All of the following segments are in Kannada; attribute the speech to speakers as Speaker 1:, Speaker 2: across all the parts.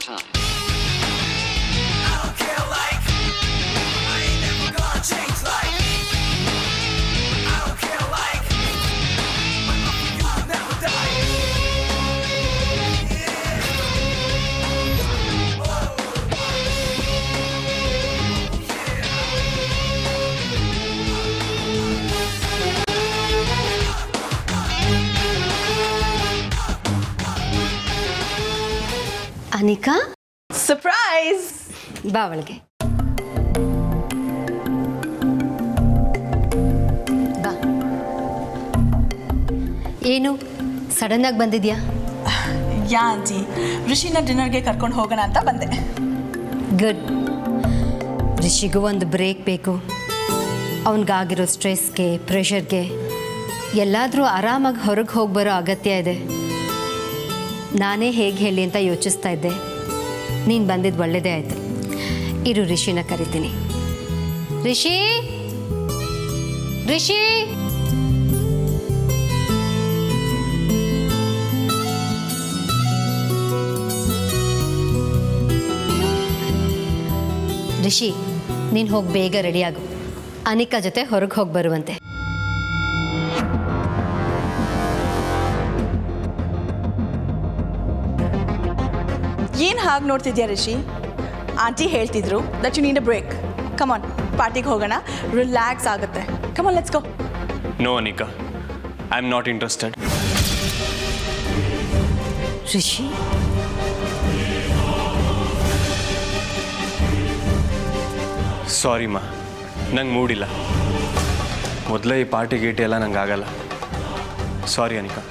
Speaker 1: more time.
Speaker 2: I don't care, like, I ain't never gonna change, like, I don't care, like, my love will never die.
Speaker 3: Anika,
Speaker 4: surprise.
Speaker 3: ಬಾ ಒಳಗೆ ಬಾ. ಏನು ಸಡನ್ನಾಗಿ ಬಂದಿದ್ಯಾ?
Speaker 4: ಯಾ ಆಂಟಿ, ಋಷಿನ ಡಿನ್ನರ್ಗೆ ಕರ್ಕೊಂಡು ಹೋಗೋಣ ಅಂತ ಬಂದೆ.
Speaker 3: ಗುಡ್. ರಿಷಿಗೂ ಒಂದು ಬ್ರೇಕ್ ಬೇಕು. ಅವನಿಗಾಗಿರೋ ಸ್ಟ್ರೆಸ್ಗೆ, ಪ್ರೆಷರ್ಗೆ ಎಲ್ಲಾದರೂ ಆರಾಮಾಗಿ ಹೊರಗೆ ಹೋಗಿ ಬರೋ ಅಗತ್ಯ ಇದೆ. ನಾನೇ ಹೇಗೆ ಹೇಳಿ ಅಂತ ಯೋಚಿಸ್ತಾ ಇದ್ದೆ. ನೀನು ಬಂದಿದ್ದು ಒಳ್ಳೆಯದೇ ಆಯಿತು. ಇರು, ರಿಷಿನ ಕರಿತೀನಿ. ರಿಷಿ, ರಿಷಿ, ರಿಷಿ, ನೀನು ಹೋಗಿ ಬೇಗ ರೆಡಿಯಾಗು. ಅನಿಕಾ ಜೊತೆ ಹೊರಗೆ ಹೋಗಿ ಬರುವಂತೆ.
Speaker 4: ಏನು ಹಾಗೆ ನೋಡ್ತಿದ್ಯಾ ರಿಷಿ? ಆಂಟಿ ಹೇಳ್ತಿದ್ರು that you need a break. Come on, ಪಾರ್ಟಿಗೆ ಹೋಗೋಣ, ರಿಲ್ಯಾಕ್ಸ್ ಆಗುತ್ತೆ. Come on, let's go.
Speaker 5: No, Anika. I'm not interested.
Speaker 3: Rishi,
Speaker 5: sorry ಮಾ, ನಂಗೆ ಮೂಡಿಲ್ಲ. ಮೊದಲೇ ಈ ಪಾರ್ಟಿ ಗೀಟಿ ಎಲ್ಲ ನಂಗೆ ಆಗಲ್ಲ. ಸಾರಿ ಅನಿಕಾ.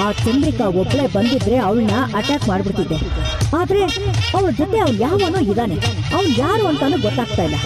Speaker 6: ಆ ಚಂದ್ರಿಕಾ ಒಬ್ಬಳೆ ಬಂದಿದ್ರೆ ಅವಳನ್ನ ಅಟ್ಯಾಕ್ ಮಾಡ್ಬಿಡ್ತಿದ್ದೆ. ಆದ್ರೆ ಅವಳ ಜೊತೆ ಅವ್ನು ಯಾವನೋ ಇದ್ದಾನೆ. ಅವ್ನು ಯಾರು ಅಂತಾನು ಗೊತ್ತಾಗ್ತಾ ಇಲ್ಲ.